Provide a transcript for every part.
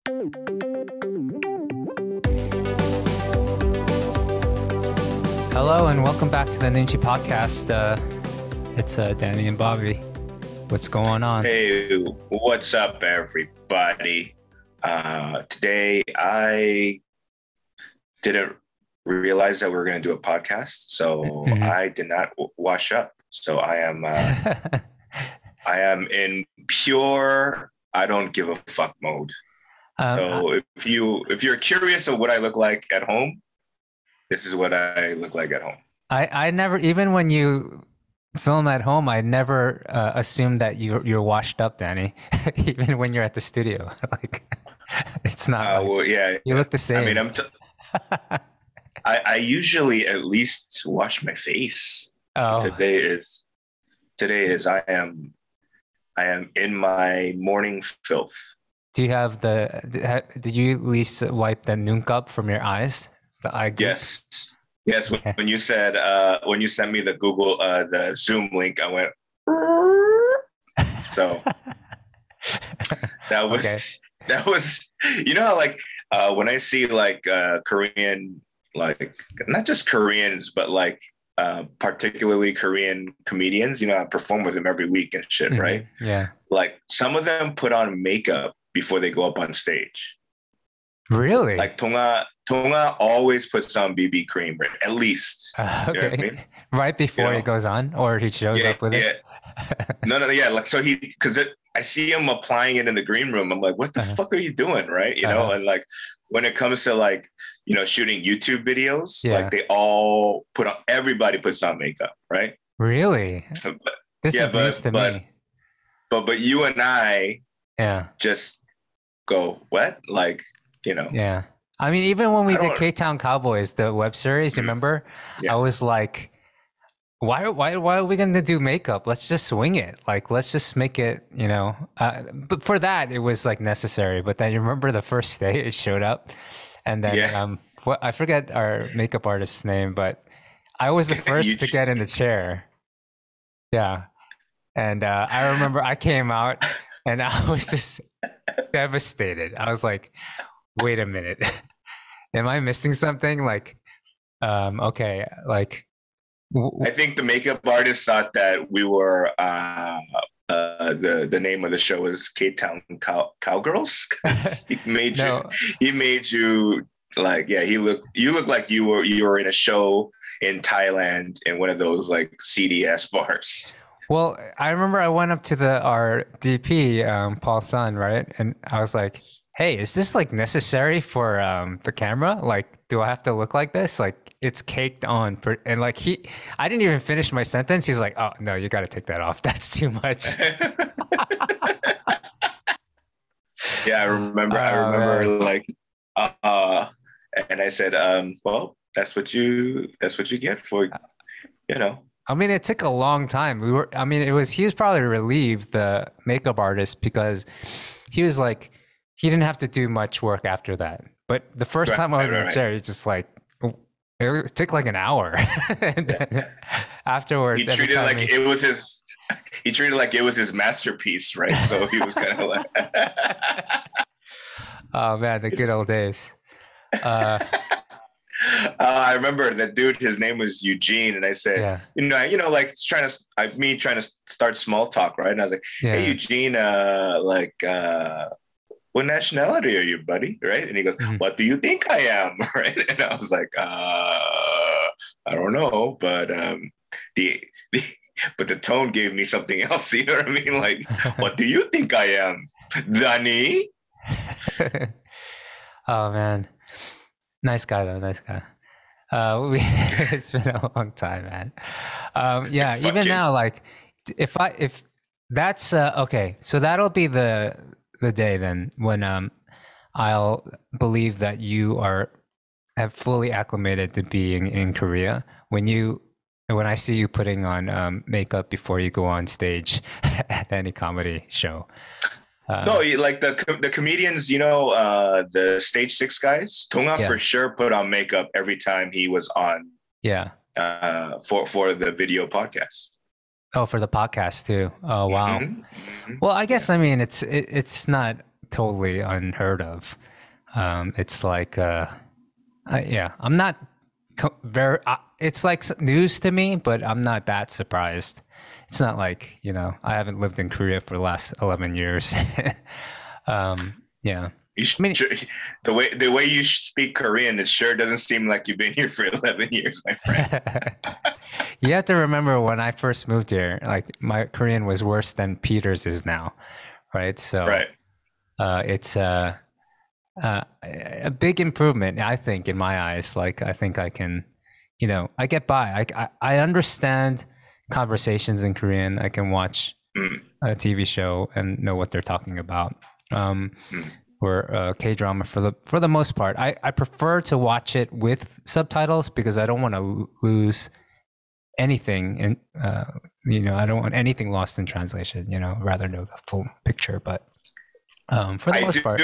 Hello and welcome back to the Noonchi Podcast. It's Danny and Bobby. What's going on? Hey, what's up, everybody? Today, I didn't realize that we were going to do a podcast, so I did not wash up. So I am, I am in pure I don't give a fuck mode. So if you're curious of what I look like at home, this is what I look like at home. I never, even when you film at home, I never assumed that you're washed up, Danny. Even when you're at the studio, like it's not. Well, yeah, you look the same. I mean, I usually at least wash my face. Oh, today is I am in my morning filth. Do you have did you at least wipe the noon cup from your eyes? The eye goop? Yes. Okay. When you said when you sent me the Google the Zoom link, I went. So that was you know how like when I see like Korean, like not just Koreans but like particularly Korean comedians, you know, I perform with them every week and shit, right? Yeah. Like some of them put on makeup before they go up on stage. Really? Like Tonga always puts on BB cream, at least. Okay. You know what I mean? Right before he goes on, or he shows up with it. No, yeah. Like so I see him applying it in the green room. I'm like, what the fuck are you doing, right? You know, and like when it comes to like, you know, shooting YouTube videos, like they all everybody puts on makeup, right? Really? This is news to me. But you and I, just go what? Like, you know. Yeah. I mean, even when we did KTown Cowboys, the web series, remember? Yeah. I was like, why are we going to do makeup? Let's just swing it. Like, let's just make it, you know. But for that, it was like necessary. But then you remember the first day it showed up, and then I forget our makeup artist's name, but I was the first to get in the chair. Yeah, and I remember I came out and I was just devastated. I was like, wait a minute, am I missing something? Like, okay, like. I think the makeup artist thought that we were the name of the show is KTown Cowgirls. He made you like you look like you were in a show in Thailand in one of those like CDS bars. Well, I remember I went up to our DP Paul Sun, right, and I was like, hey, is this like necessary for the camera? Like, do I have to look like this? Like, it's caked on. And like I didn't even finish my sentence. He's like, oh, no, you got to take that off. That's too much. Yeah, I remember like, and I said, well, that's what you get for, you know. I mean, it took a long time. He was probably relieved, the makeup artist, because he was like, he didn't have to do much work after that. But the first time I was in the chair, it's just like, it took like an hour. And then afterwards, he treated like it was his. He treated like it was his masterpiece, right? So he was kind of like, oh man, the good old days. I remember that dude. His name was Eugene, and I said, you know, like trying to start small talk, right? And I was like, hey, Eugene, what nationality are you, buddy? Right? And he goes, what do you think I am? Right? And I was like, I don't know, but but the tone gave me something else. You know what I mean? Like, what do you think I am, Danny? Oh man, nice guy though. Nice guy. It's been a long time, man. Yeah, even now, like, if that's okay, so that'll be the day then when I'll believe that you have fully acclimated to being in Korea when I see you putting on makeup before you go on stage at any comedy show. No, like the comedians, you know, the Stage 6 guys, Tonga for sure put on makeup every time he was on. Yeah. For the video podcast. Oh, for the podcast too. Oh, wow. Mm-hmm. Well, I guess, I mean, it's not totally unheard of. It's like, yeah, I'm not very. It's like news to me, but I'm not that surprised. It's not like, you know, I haven't lived in Korea for the last 11 years. Yeah. I mean, the way you speak Korean, it sure doesn't seem like you've been here for 11 years, my friend. You have to remember when I first moved here, like my Korean was worse than Peter's is now, right? So right. It's a big improvement, I think, in my eyes. Like, I think I can, you know, I get by. I understand conversations in Korean. I can watch a TV show and know what they're talking about. Or K-drama for the most part. I prefer to watch it with subtitles because I don't want to lose anything, and you know, I don't want anything lost in translation. You know, rather know the full picture. But for the most part,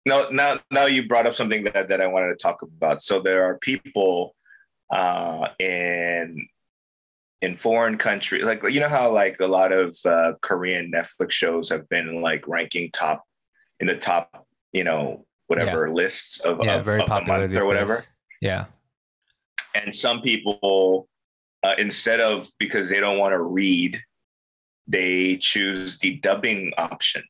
now you brought up something that I wanted to talk about. So there are people in foreign countries, like, you know how like a lot of Korean Netflix shows have been like ranking in the top, you know, whatever lists of very of the month or whatever. Days. Yeah. And some people, instead of, because they don't want to read, they choose the dubbing option.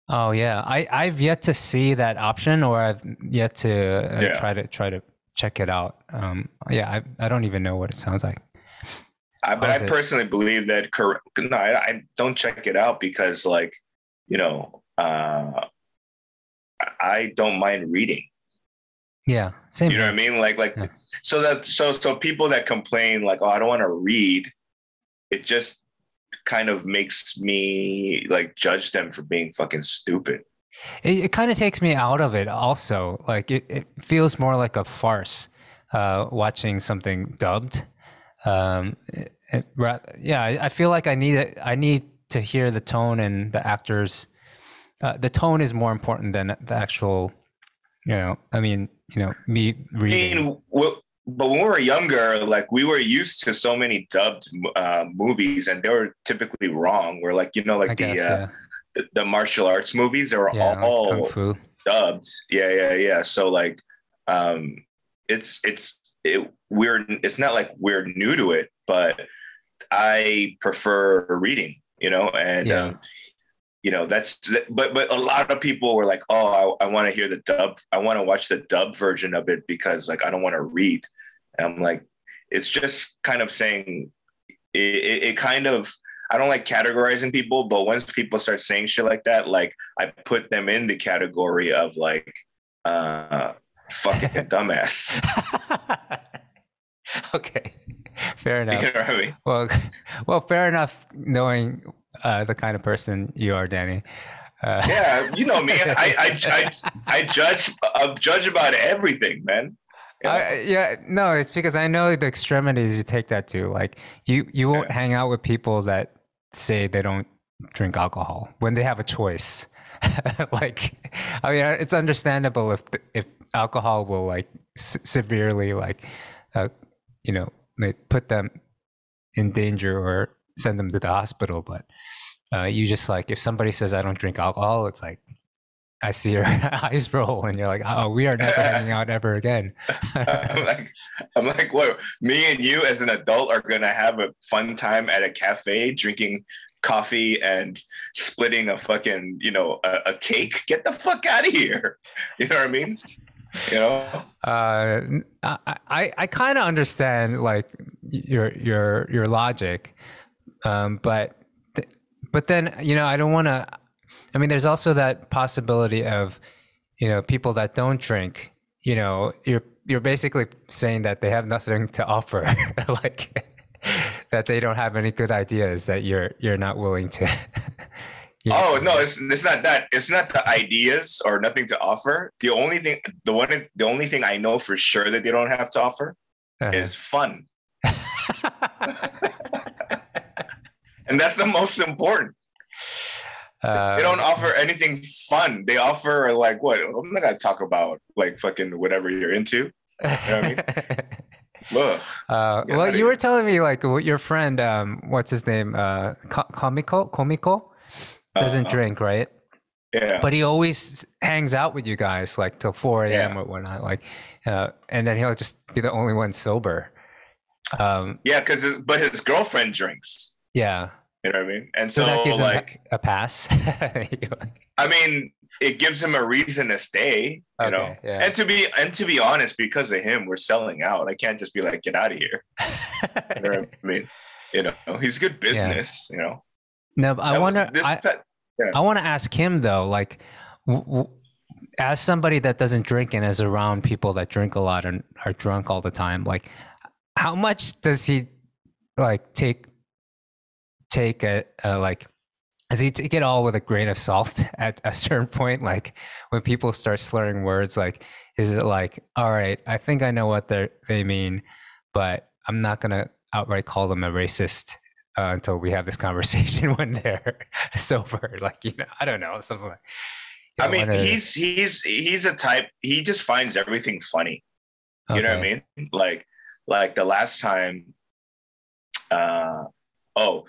Oh yeah, I've yet to see that option, or I've yet to try to check it out. I don't even know what it sounds like. But I personally believe that I don't check it out because, like, you know, I don't mind reading. Yeah, same. You know what I mean? Like, yeah. So people that complain like, oh, I don't want to read, it just kind of makes me like judge them for being fucking stupid. It kind of takes me out of it also. Like it feels more like a farce watching something dubbed. I feel like I need to hear the tone and the actors. The tone is more important than the actual, you know, I mean, you know, me reading. But when we were younger, like, we were used to so many dubbed movies, and they were typically wrong. We're like, you know, like the martial arts movies are all Kung Fu dubbed. Yeah. So like, it's not like we're new to it, but I prefer reading, you know, and you know, but a lot of people were like, oh, I want to hear the dub. I want to watch the dub version of it because, like, I don't want to read. And I'm like, it's just kind of saying it kind of, I don't like categorizing people, but once people start saying shit like that, like, I put them in the category of like, fucking dumbass. Okay. Fair enough. You know what I mean? Well, fair enough, knowing the kind of person you are, Danny. Yeah, you know me. I judge about everything, man. You know? No, it's because I know the extremities you take that to. Like, you won't hang out with people that say they don't drink alcohol when they have a choice. Like, I mean, it's understandable if alcohol will like severely like, you know, may put them in danger or send them to the hospital. But you just, like, if somebody says I don't drink alcohol, it's like I see your eyes roll and you're like, oh, we are never hanging out ever again. I'm like, what? Me and you as an adult are gonna have a fun time at a cafe drinking coffee and splitting a fucking, you know, a cake? Get the fuck out of here. You know what I mean? You know, I kind of understand like your logic, but then, you know, I don't want to. I mean, there's also that possibility of, you know, people that don't drink. You know, you're basically saying that they have nothing to offer, like that they don't have any good ideas, that you're not willing to. Oh no, it's not that. It's not the ideas or nothing to offer. The only thing I know for sure that they don't have to offer is fun. And that's the most important. They don't offer anything fun. They offer like, what? I'm not gonna talk about like fucking whatever you're into. You know what I mean? Look. Well, you were telling me like your friend, what's his name? Komiko doesn't drink, right? Yeah. But he always hangs out with you guys like till 4 a.m. or whatnot. Like, and then he'll just be the only one sober. Yeah, but his girlfriend drinks. Yeah. You know what I mean? And so that gives like him a pass. I mean, it gives him a reason to stay, you know. Yeah. And to be honest, because of him, we're selling out. I can't just be like, get out of here. You know what I mean? You know, he's good business, you know. No, but I wonder. I want to ask him though, like, as somebody that doesn't drink and is around people that drink a lot and are drunk all the time, like, how much does he like take it? Like, does he take it all with a grain of salt at a certain point? Like, when people start slurring words, like, is it like, all right, I think I know what they mean, but I'm not gonna outright call them a racist until we have this conversation when they're sober. Like, you know, I don't know, something like. I mean, he's a type. He just finds everything funny. You know what I mean? Like the last time.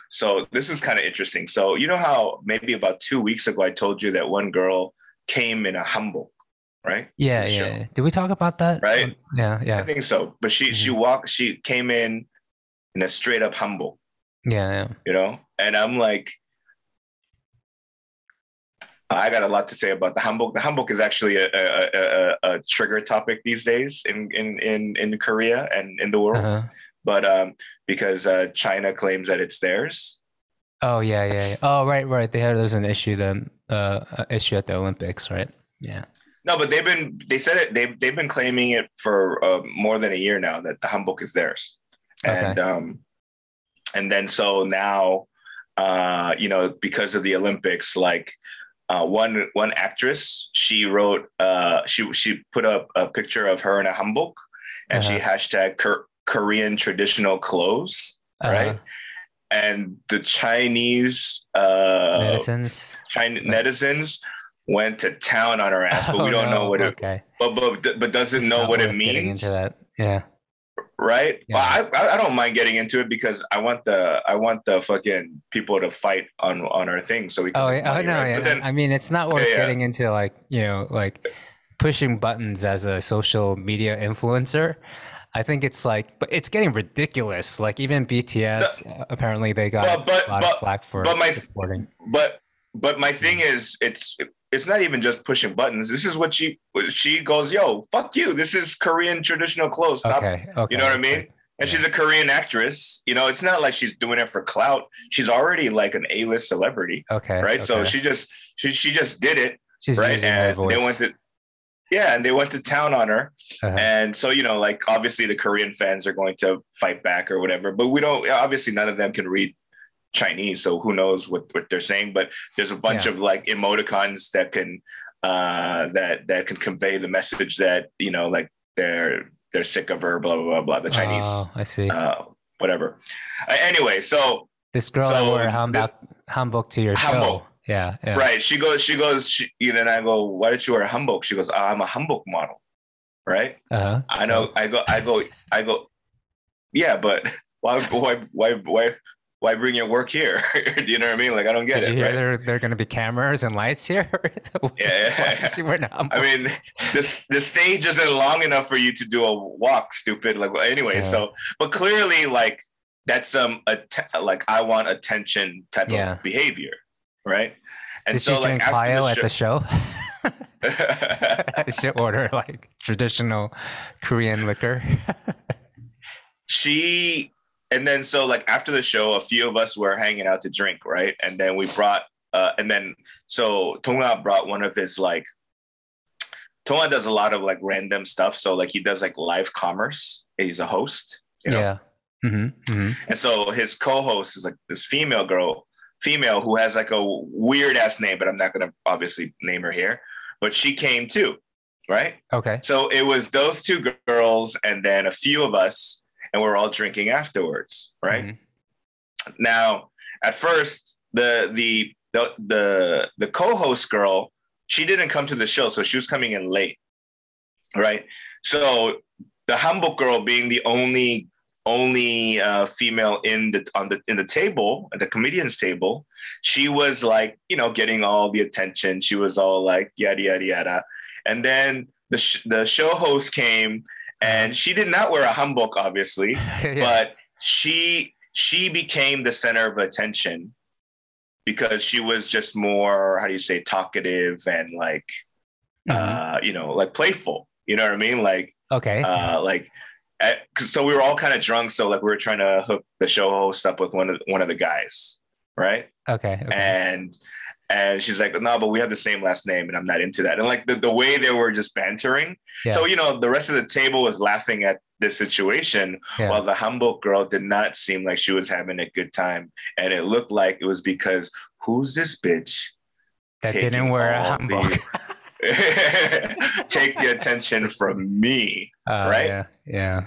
So this is kind of interesting. So you know how maybe about 2 weeks ago I told you that one girl came in a hanbok, right? Yeah. Did we talk about that? Right? Yeah. I think so. But she came in a straight up hanbok. Yeah. You know, and I'm like, I got a lot to say about the hanbok. The hanbok is actually a trigger topic these days in Korea and in the world. But because China claims that it's theirs. Oh yeah. Oh right. There's an issue issue at the Olympics, right? Yeah. No, but they said it. They've been claiming it for more than a year now that the hanbok is theirs. And then so now, you know, because of the Olympics, like one actress, she wrote, she put up a picture of her in a hanbok, and she hashtag Korean traditional clothes, right? And the Chinese netizens went to town on her ass, but we don't know what it. But doesn't know what it means. Into that. Yeah. Right. Yeah. Well, I don't mind getting into it because I want the fucking people to fight on our thing so we can. Right? Yeah. But then, I mean, it's not worth getting into, like, you know, like pushing buttons as a social media influencer. I think it's like, but it's getting ridiculous. Like even BTS, apparently they got a lot of flack for supporting. But my thing is, it's not even just pushing buttons. This is what she goes, yo, fuck you. This is Korean traditional clothes. Stop. Okay. You know what I mean? Like, and she's a Korean actress. You know, it's not like she's doing it for clout. She's already like an A-list celebrity. Okay. Right. Okay. So she just did it. She's right. Using her voice. They went to town on her. And so, you know, like obviously the Korean fans are going to fight back or whatever, but obviously none of them can read Chinese, so who knows what they're saying, but there's a bunch of like emoticons that can that can convey the message that, you know, like they're sick of her, blah blah blah blah. The Chinese, I see, whatever. Anyway, so this girl wore a hanbok to your show. Yeah. Right. She goes, you know, and I go, why did you wear a hanbok? She goes, I'm a hanbok model. Right. I know. I go. Yeah, but why bring your work here? Do you know what I mean? Like, I don't get it. Did you hear there are going to be cameras and lights here? Yeah. I mean, the stage isn't long enough for you to do a walk, stupid. Like, well, anyway, but clearly, like, that's like I want attention type of behavior, right? And did so, she drink Pio at the show? I should order like traditional Korean liquor. And then so like after the show, a few of us were hanging out to drink, right? And then we brought, so Tonga brought one of his like, Tonga does a lot of like random stuff. So like he does like live commerce. He's a host, you know? Yeah. And so his co-host is like this female who has like a weird ass name, but I'm not going to obviously name her here, but she came too, right? Okay. So it was those two girls and then a few of us, and we're all drinking afterwards, right? Now, at first, the co-host girl, she didn't come to the show, so she was coming in late, right? So the hanbok girl, being the only only female in the table, at the comedian's table. She was like, you know, getting all the attention. She was all like yada yada yada. And then the show host came, and she did not wear a hanbok, obviously, but she became the center of attention because she was just more, how do you say, talkative and like, you know, like playful. You know what I mean? Like, okay, so we were all kind of drunk. So like we were trying to hook the show host up with one of the guys, right? Okay. And she's like, no, but we have the same last name, and I'm not into that. And like the way they were just bantering. Yeah. So, you know, the rest of the table was laughing at this situation, while the hanbok girl did not seem like she was having a good time. And it looked like it was because who's this bitch that didn't wear a hanbok? Take the attention from me, right? Yeah.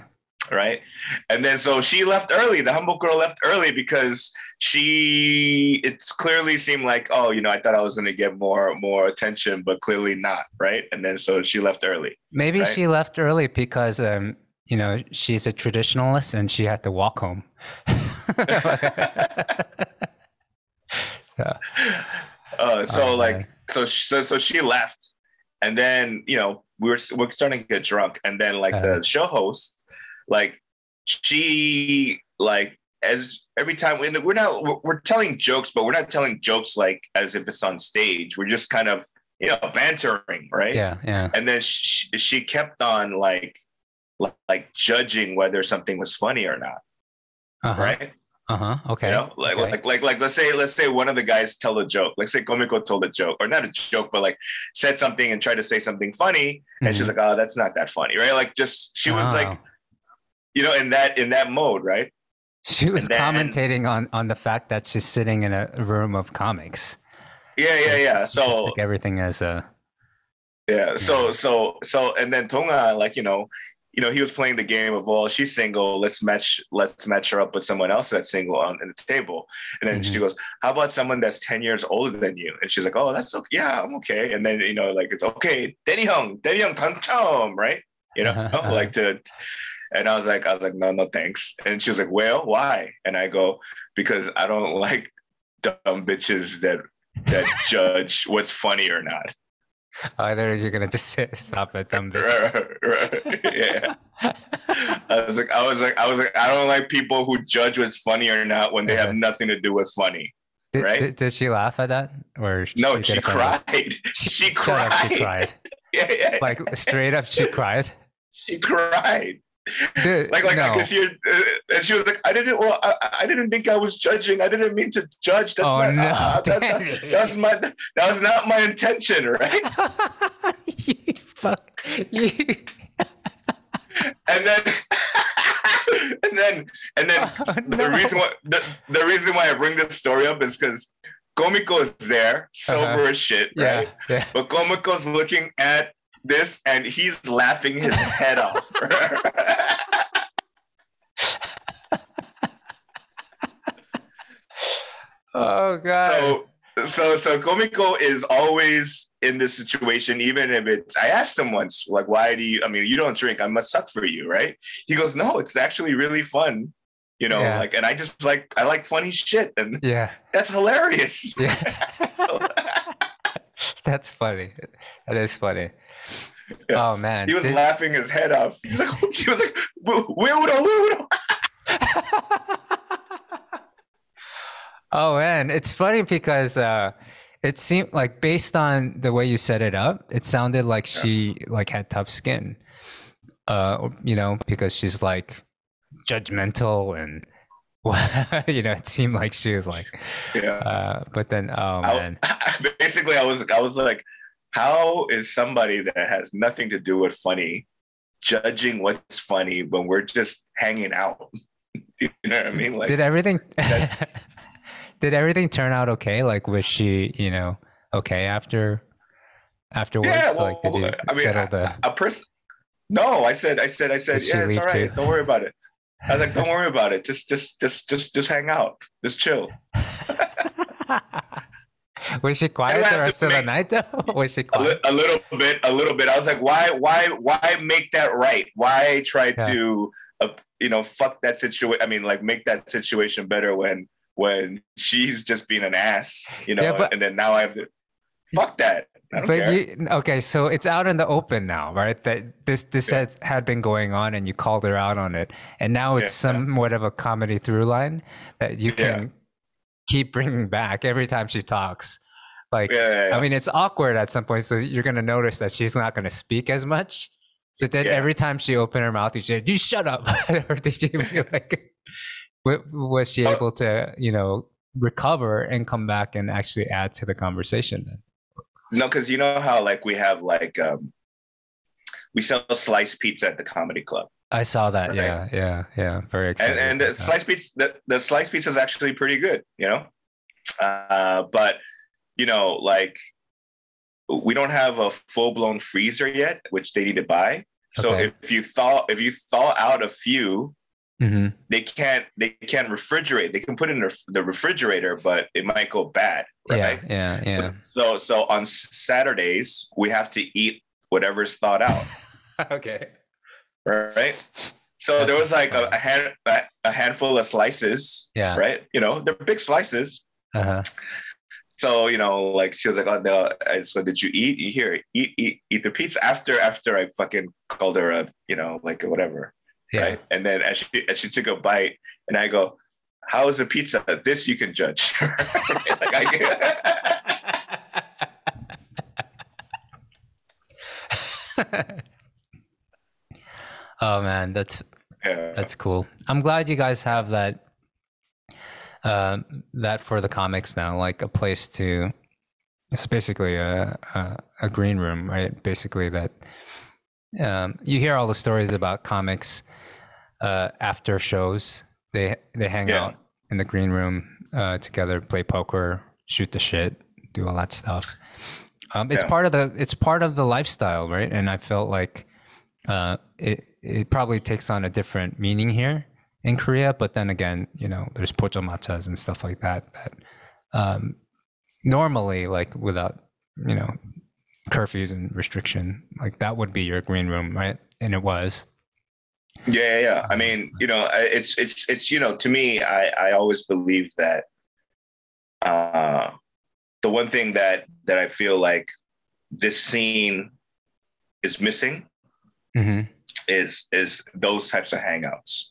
Right. And then so she left early. The hanbok girl left early because it's clearly seemed like, oh, you know, I thought I was going to get more attention, but clearly not. Right. And then so she left early. Maybe she left early because, you know, she's a traditionalist and she had to walk home. So she left. And then, you know, we're starting to get drunk. And then like the show host, like she like, as every time we're telling jokes, but we're not telling jokes like as if it's on stage. We're just kind of, you know, bantering, right? Yeah. And then she kept on like judging whether something was funny or not, right? Okay. You know, like let's say one of the guys tell a joke. Let's say Komiko told a joke, or not a joke, but like said something and tried to say something funny, and she's like, "Oh, that's not that funny," right? Like she was like, you know, in that mode, right? She was commentating on the fact that she's sitting in a room of comics. Yeah. So like everything as a So and then Tonga, like, you know, he was playing the game of, well, she's single, let's match her up with someone else that's single on the table. And then she goes, how about someone that's 10 years older than you? And she's like, oh, that's okay. Yeah, I'm okay. And then, you know, like, it's okay. Danny Hung 당첨, right? You know, like to. And I was like, no, thanks. And she was like, well, why? And I go, because I don't like dumb bitches that judge what's funny or not. Either you're gonna just say, stop it, dumb bitch. Right. Yeah. I was like, I don't like people who judge what's funny or not when they have nothing to do with funny. Right? Did she laugh at that? Or no, she cried. She cried. She cried. Yeah. Like straight up, she cried. She cried. Like no. I could see her, and she was like, I didn't think I was judging. I didn't mean to judge. That's that was not my intention, right? You fuck you. And then the reason why I bring this story up is because Komiko is there, sober as shit, right? Yeah. But Komiko's looking at this and he's laughing his head off. Oh god. So Komiko is always in this situation, even if it's, I asked him once, like, you don't drink, I must suck for you, right? He goes, no, it's actually really fun. You know, like, and I like funny shit, and that's hilarious. Yeah. That's funny. That is funny. Yeah. Oh man, he was laughing his head off. He was like, "Weirdo." Oh man, it's funny because it seemed like, based on the way you set it up, it sounded like she like had tough skin. You know, because she's like judgmental and you know, it seemed like she was like, but then man, basically I was like, how is somebody that has nothing to do with funny judging what's funny when we're just hanging out? You know what I mean? Like, did everything turn out okay? Like, was she, you know, okay afterwards? Yeah, well, like, did you settle the person? No, I said, yeah, it's all right. Too? Don't worry about it. I was like, don't worry about it. Just hang out. Just chill. Was she quiet the rest of the night though? Was she quiet? A little bit. I was like, why make that right? Why try to fuck that situation. I mean, like, make that situation better when she's just being an ass, and then now I have to fuck that. I don't care. Okay, so it's out in the open now, right? That this had been going on, and you called her out on it, and now it's somewhat of a comedy through line that you can keep bringing back every time she talks. Like, I mean, it's awkward at some point, so you're gonna notice that she's not gonna speak as much. So then every time she opened her mouth, you said, "You shut up," or did she like? Was she able to, recover and come back and actually add to the conversation then? No, because you know how like we have like we sell sliced pizza at the comedy club. I saw that. Right? Yeah. Very exciting. And the sliced pizza, the sliced pizza is actually pretty good, but like we don't have a full blown freezer yet, which they need to buy. So if you thaw out a few, they can't refrigerate. They can put it in the refrigerator, but it might go bad. Right? Yeah. So on Saturdays we have to eat whatever's thawed out. Okay. Right. So there was like a handful of slices. Yeah. Right. They're big slices. So like she was like, "Oh no!" So did you eat? You hear eat the pizza after I fucking called her like whatever. Yeah. Right. And then as she took a bite, and I go, "How is the pizza? This you can judge." Oh man, that's cool. I'm glad you guys have that for the comics now, like a place to. It's basically a green room, right? Basically that you hear all the stories about comics after shows. They hang out in the green room together, play poker, shoot the shit, do all that stuff. It's part of the lifestyle, right? And I felt like it probably takes on a different meaning here in Korea, but then again, there's pochomachas and stuff like that normally, like without curfews and restriction, like that would be your green room, right? And it was. Yeah. I mean, it's to me, I always believe that the one thing that I feel like this scene is missing is those types of hangouts.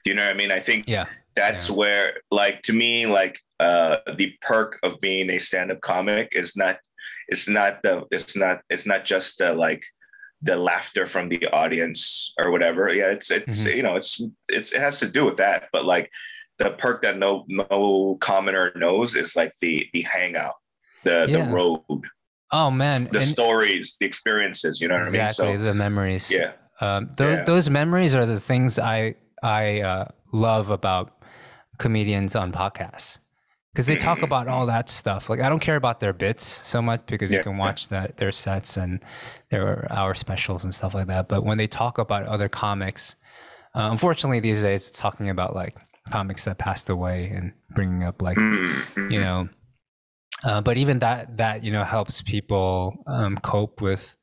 Do you know what I mean? I think that's where, like, to me, like the perk of being a stand-up comic is not just the laughter from the audience or whatever. Yeah, it has to do with that. But like the perk that no commoner knows is like the hangout, the road. Oh man, the stories, the experiences. You know what I mean? Exactly, the memories. Yeah. Those memories are the things I love about comedians on podcasts, because they talk about all that stuff. Like, I don't care about their bits so much, because you can watch their sets and their hour specials and stuff like that. But when they talk about other comics, unfortunately these days it's talking about like comics that passed away and bringing up like but even that helps people cope with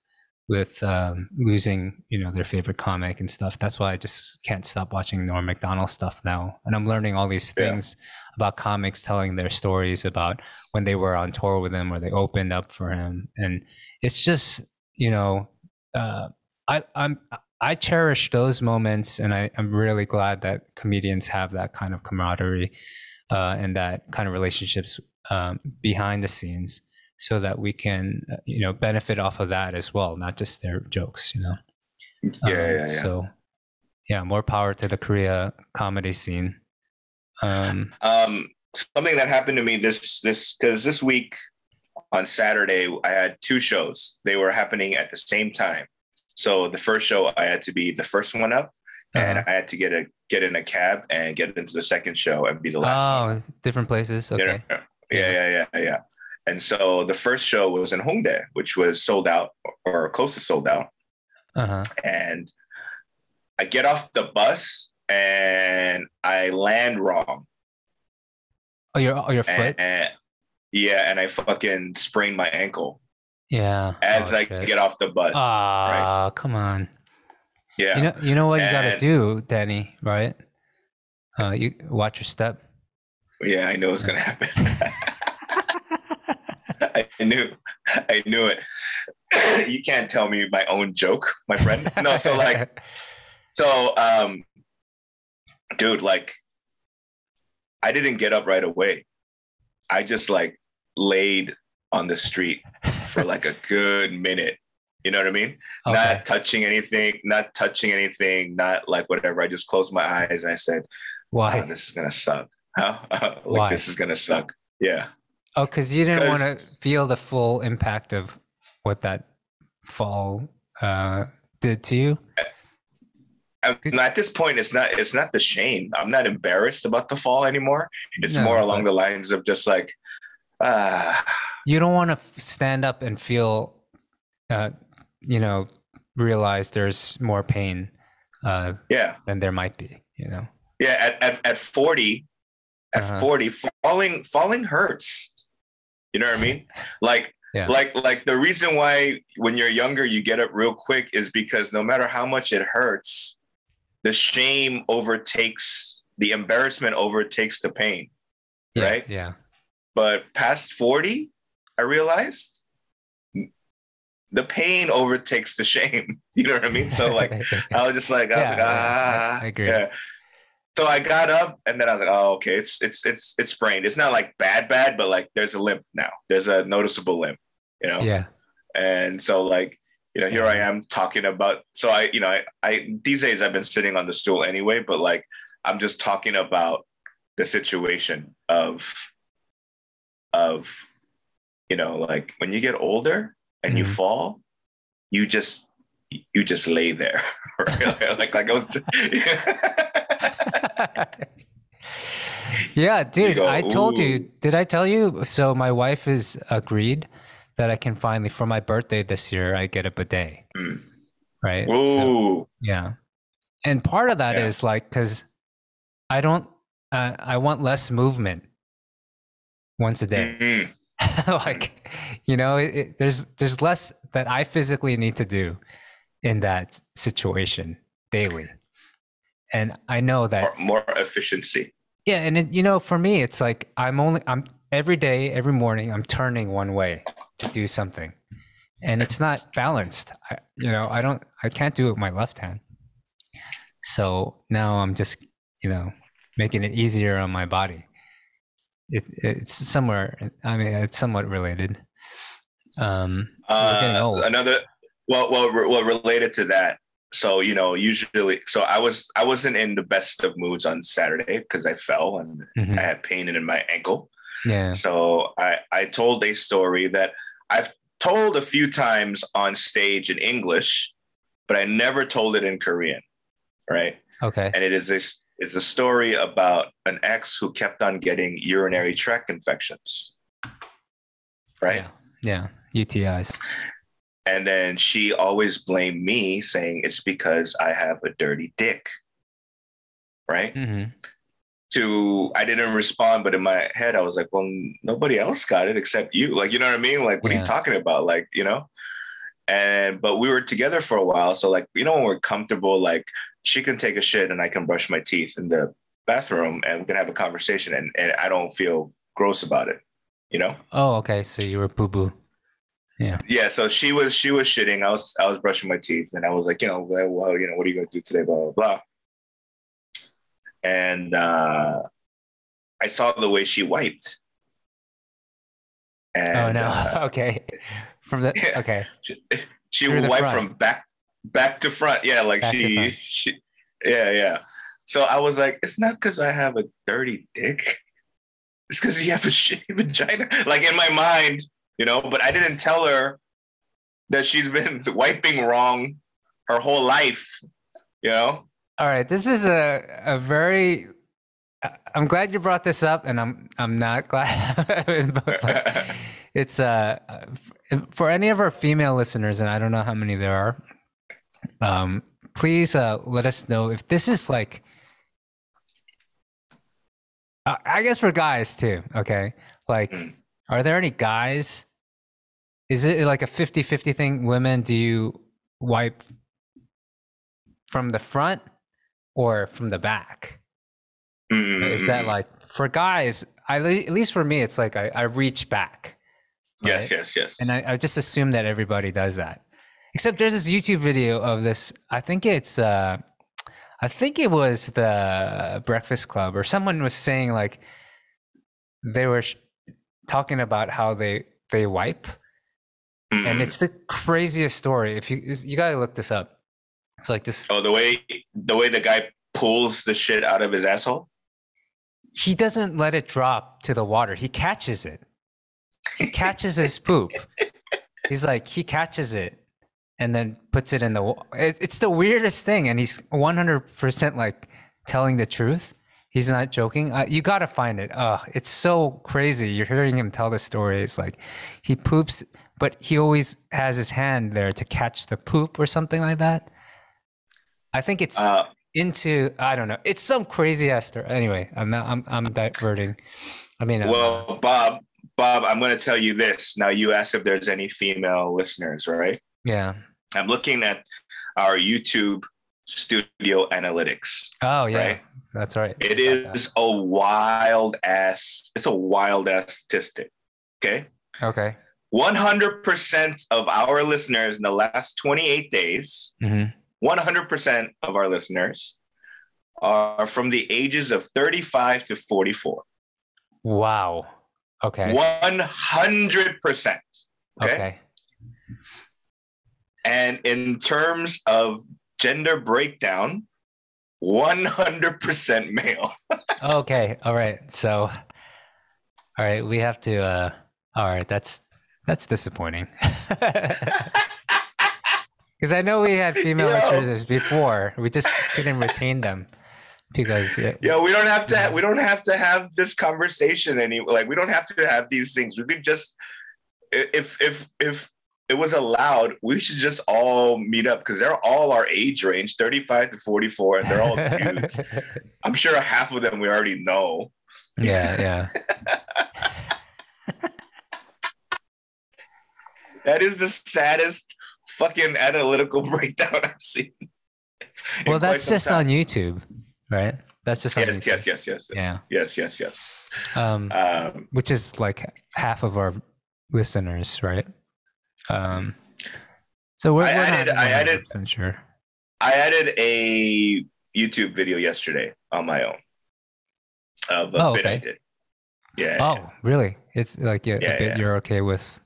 losing their favorite comic and stuff. That's why I just can't stop watching Norm Macdonald stuff now, and I'm learning all these things about comics, telling their stories about when they were on tour with him or they opened up for him. And it's just I cherish those moments, and I'm really glad that comedians have that kind of camaraderie and that kind of relationships behind the scenes, so that we can, benefit off of that as well, not just their jokes, So, more power to the Korea comedy scene. Something that happened to me this week on Saturday, I had two shows. They were happening at the same time. So the first show, I had to be the first one up, and I had to get in a cab and get into the second show and be the last one. Oh, different places. Okay. Yeah. And so the first show was in Hongdae, which was sold out or close to sold out. And I get off the bus and I land wrong. Oh, your foot? And I fucking sprained my ankle. Yeah. As I get off the bus. Right? Come on. Yeah. You know what you got to And do, Danny, right? You watch your step. yeah, I know it's gonna happen. I knew it. You can't tell me my own joke, my friend. No, dude, like, I didn't get up right away. I just like laid on the street for like a good minute. You know what I mean? Okay. Not touching anything, not like whatever. I just closed my eyes and I said, Why? "Oh, this is gonna suck. Huh? Why? This is gonna suck." Yeah. Oh, because you didn't want to feel the full impact of what that fall did to you. At this point, it's not the shame. I'm not embarrassed about the fall anymore. It's more along the lines of just like, you don't want to stand up and feel, realize there's more pain than there might be, Yeah, at 40, 40, falling hurts. You know what I mean? Like, like the reason why when you're younger you get up real quick is because no matter how much it hurts, the shame overtakes, the embarrassment overtakes the pain, right? Yeah. But past 40, I realized the pain overtakes the shame. You know what I mean? So like, I was like, I agree. Yeah. So I got up and then I was like, oh, okay, it's sprained. It's not like bad, but like there's a limp now. There's a noticeable limp, Yeah. And so like, here I am talking about, so I these days I've been sitting on the stool anyway, but like, I'm just talking about the situation of, like when you get older and you fall, you just lay there. Right? like I was Yeah, dude, go, I told you, did I tell you? So my wife has agreed that I can finally, for my birthday this year, I get a bidet. Right? Ooh. So, yeah. And part of that is like, because I want less movement once a day. Like, there's less that I physically need to do in that situation daily. And I know that more efficiency. Yeah. And for me, it's like, I'm every day, every morning, I'm turning one way to do something, and it's not balanced. I can't do it with my left hand. So now I'm just, making it easier on my body. It's somewhere, it's somewhat related. We're getting old. Related to that. So, usually, so I wasn't in the best of moods on Saturday because I fell and I had pain in my ankle. Yeah. So I told a story that I've told a few times on stage in English, but I never told it in Korean. Right. Okay. And it's a story about an ex who kept on getting urinary tract infections. Right. Yeah. UTIs. And then she always blamed me, saying it's because I have a dirty dick. Right. I didn't respond, but in my head, I was like, well, nobody else got it except you. Like, you know what I mean? Like, what are you talking about? Like, but we were together for a while. So like, when we're comfortable, like she can take a shit and I can brush my teeth in the bathroom and we can have a conversation and I don't feel gross about it, Oh, okay. So you were boo-boo. Yeah. Yeah. So she was shitting. I was brushing my teeth and I was like, well, what are you going to do today? Blah, blah, blah. And I saw the way she wiped. And, oh no. Okay. Okay. She would wipe from back to front. Yeah. Like she, yeah. So I was like, it's not because I have a dirty dick. It's because you have a shitty vagina. Like in my mind, but I didn't tell her that she's been wiping wrong her whole life, All right. This is a very, I'm glad you brought this up and I'm not glad. But it's for any of our female listeners, and I don't know how many there are, please let us know if this is like, I guess for guys too. Okay. Like, are there any guys? Is it like a 50-50 thing? Women, do you wipe from the front or from the back? Is that like for guys? At least for me, it's like I reach back. Right? Yes. And I just assume that everybody does that. Except there's this YouTube video of this. I think it was the Breakfast Club, or someone was saying like they were talking about how they wipe, and it's the craziest story. If you gotta look this up. It's like this. Oh, the way the guy pulls the shit out of his asshole. He doesn't let it drop to the water. He catches it. He catches his poop. He's like, he catches it and then puts it in the water. It's the weirdest thing. And he's 100% like telling the truth. He's not joking. You got to find it. It's so crazy. You're hearing him tell the story. It's like he poops, but he always has his hand there to catch the poop or something like that. I think it's I don't know. It's some crazy ass story. Anyway, I'm diverting. I mean, well, Bob, I'm going to tell you this. Now, you asked if there's any female listeners, right? Yeah. I'm looking at our YouTube studio analytics. Oh yeah, right? That's right. It is a wild ass. It's a wild ass statistic. Okay. 100% of our listeners in the last 28 days. 100% of our listeners are from the ages of 35 to 44. Wow. Okay. 100%. Okay. And in terms of gender breakdown, 100% male. Okay. All right. So, all right, we have to. All right, that's disappointing. Because I know we had female listeners before, we just couldn't retain them because. We don't have to. We don't have to have this conversation anymore. Like, we don't have to have these things. We could just, if it was allowed, we should just all meet up because they're all our age range, 35 to 44, and they're all dudes. I'm sure half of them we already know. Yeah. That is the saddest fucking analytical breakdown I've seen. Well, that's just on YouTube, right? That's just on YouTube. Yes. Which is like half of our listeners, right? So I added sure. I added a YouTube video yesterday on my own of a bit I did. Yeah. Oh, really? It's like a bit you're okay with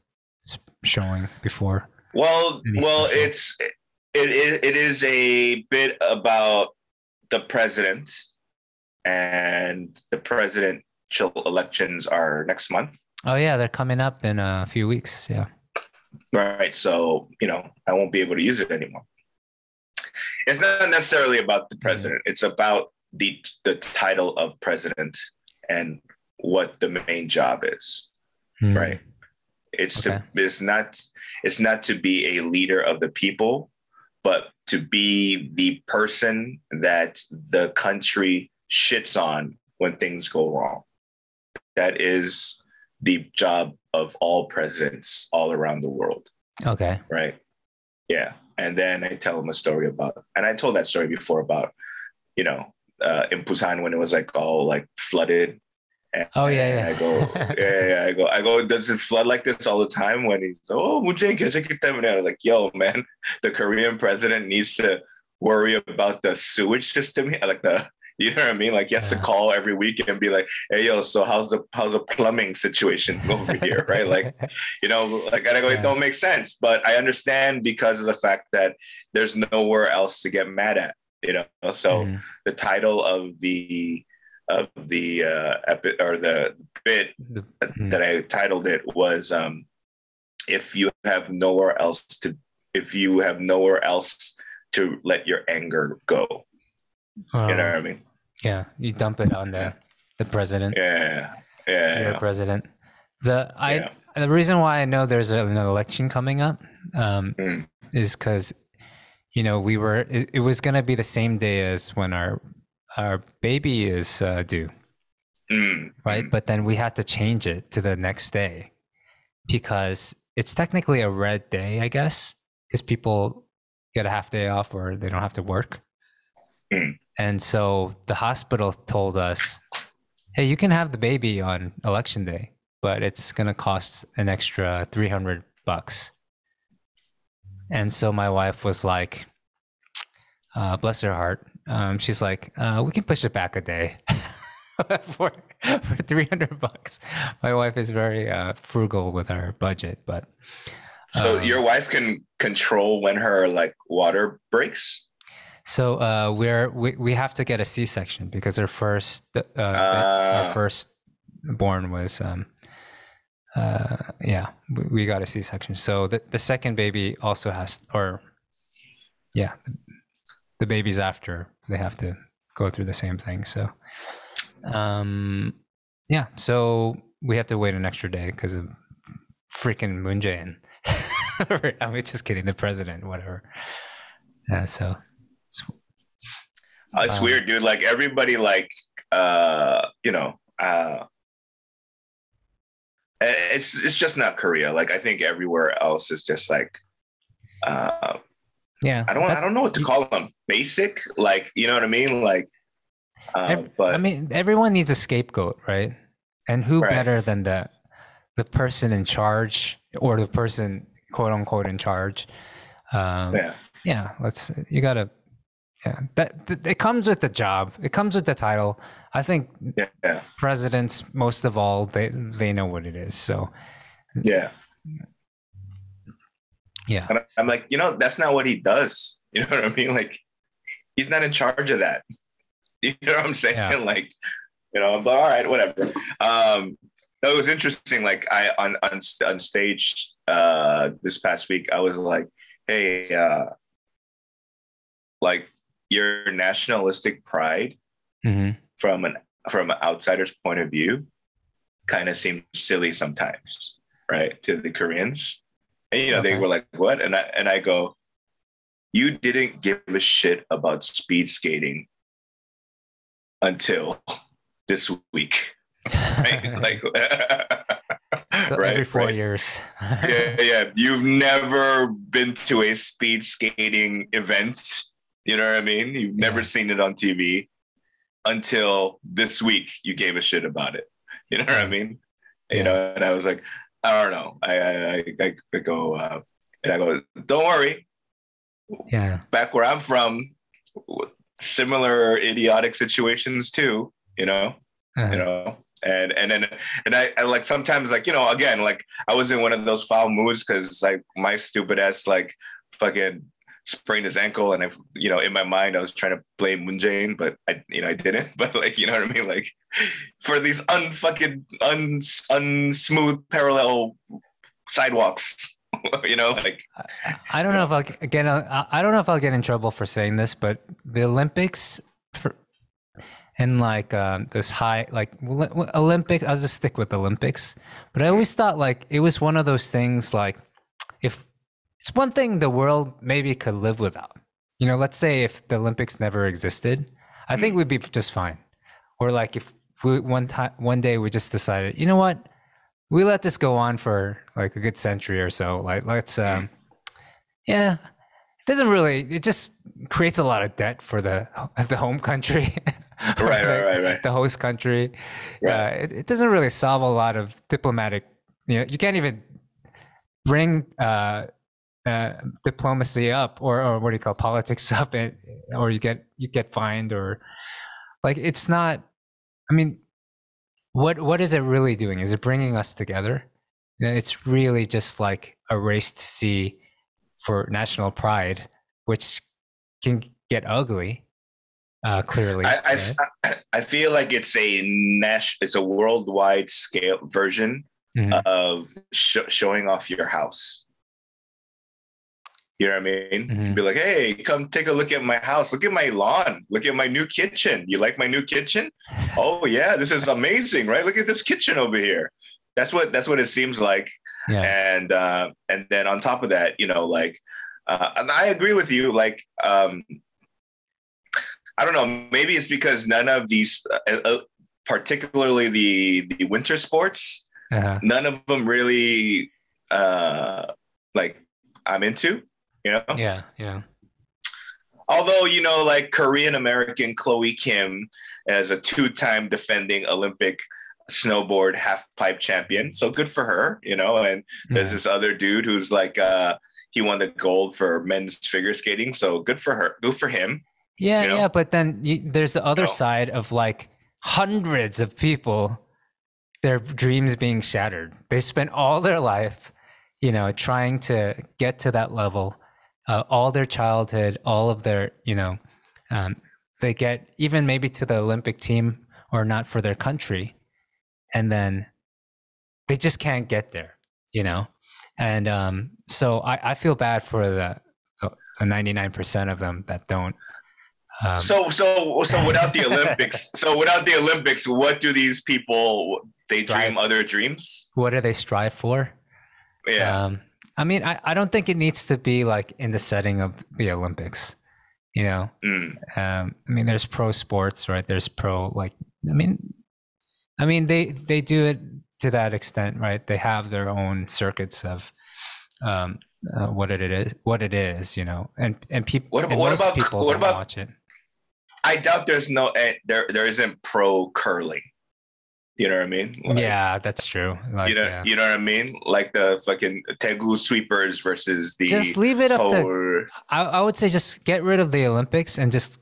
showing before. Well, it is a bit about the president, and the presidential elections are next month. Oh yeah, they're coming up in a few weeks. Yeah. Right. So, I won't be able to use it anymore. It's not necessarily about the president. It's about the title of president and what the main job is. Right. It's not to be a leader of the people, but to be the person that the country shits on when things go wrong. That is the job of all presidents all around the world. Okay. Right. Yeah. And then I tell them a story about, and I told that story before about, in Busan when it was like all like flooded. And I go, does it flood like this all the time? When he's, I was like, yo, man, the Korean president needs to worry about the sewage system. Like you know what I mean? Like, he has to call every week and be like, hey, yo, so how's the plumbing situation over here? Right. Like, and I go, it don't make sense, but I understand because of the fact that there's nowhere else to get mad at, So the title of the bit that I titled it was, if you have nowhere else to let your anger go. You know what I mean? Yeah, you dump it on the president. Yeah. Your president. The reason why I know there's an election coming up is because it was gonna be the same day as when our baby is due, right? But then we had to change it to the next day because it's technically a red day, I guess, because people get a half day off or they don't have to work. And so the hospital told us, hey, you can have the baby on election day, but it's going to cost an extra $300. And so my wife was like, bless her heart. She's like, we can push it back a day for $300. My wife is very frugal with our budget, but. So your wife can control when her like water breaks? So we have to get a C-section because our first born was we got a C-section. So the second baby also has, the babies after, they have to go through the same thing. So so we have to wait an extra day because of freaking Moon Jae-in. I mean, just kidding, the president, whatever. So it's weird, dude. Like everybody, like it's just not Korea. Like I think everywhere else is just like I don't know what to call them. Basic, like, you know what I mean? Like but I mean, everyone needs a scapegoat, right? And who better than the person in charge, or the person quote unquote in charge? That it comes with the job. It comes with the title. I think presidents, most of all, they know what it is. So and I'm like, that's not what he does. You know what I mean? Like, he's not in charge of that. You know what I'm saying? Yeah. Like, but all right, whatever. That was interesting. Like on stage this past week, I was like, hey, like your nationalistic pride from an outsider's point of view kind of seems silly sometimes, right? To the Koreans. And they were like, what? And I go, you didn't give a shit about speed skating until this week. Right? Like every 4 years. You've never been to a speed skating event. You know what I mean? You've never seen it on TV until this week. You gave a shit about it. You know what I mean? You know, and I was like, I don't know. I go, don't worry. Yeah. Back where I'm from, similar idiotic situations too. And I like sometimes, like, again, like I was in one of those foul moods because like my stupid ass like fucking sprained his ankle, and I, in my mind I was trying to blame Moon Jae-in, but I didn't. But like, you know what I mean? Like for these unsmooth parallel sidewalks. Like I don't know if I don't know if I'll get in trouble for saying this, but the Olympics and like those high like Olympic, I'll just stick with Olympics. But I always thought like it was one of those things, like if it's one thing the world maybe could live without. Let's say if the Olympics never existed, I think we'd be just fine. Or like if one day we just decided, you know what? We let this go on for like a good century or so. Like, let's, it doesn't really, it just creates a lot of debt for the home country, right. The host country. Right. It doesn't really solve a lot of diplomatic, you can't even bring diplomacy up or what do you call politics up, or you get fined, or like, it's not, I mean, What is it really doing? Is it bringing us together? It's really just like a race to see for national pride, which can get ugly. Clearly, I feel like it's a worldwide scale version of showing off your house. You know what I mean? Be like, hey, come take a look at my house. Look at my lawn. Look at my new kitchen. You like my new kitchen? Oh yeah, this is amazing, right? Look at this kitchen over here. That's what it seems like. Yeah. And then on top of that, like, and I agree with you. Like, I don't know. Maybe it's because none of these, particularly the winter sports, none of them really, like, I'm into. Yeah. Although, like Korean American Chloe Kim as a 2-time defending Olympic snowboard half pipe champion. So good for her, and there's this other dude who's like, he won the gold for men's figure skating. So good for her. Good for him. Yeah. But then there's the other side of like hundreds of people, their dreams being shattered. They spent all their life, trying to get to that level, all their childhood, all of their, they get even maybe to the Olympic team or not for their country. And then they just can't get there, And so I feel bad for the 99% of them that don't. So without the Olympics, what do these people, they dream other dreams? What do they strive for? Yeah. I mean, I don't think it needs to be like in the setting of the Olympics, I mean, there's pro sports, right? There's pro, like, I mean, they do it to that extent, right? They have their own circuits of what it is, and people. What about watch it? I doubt there's there isn't pro curling. You know what I mean? Like, yeah, that's true. Like, you know what I mean? Like the fucking Daegu sweepers versus the. Just leave it up to. I would say just get rid of the Olympics and just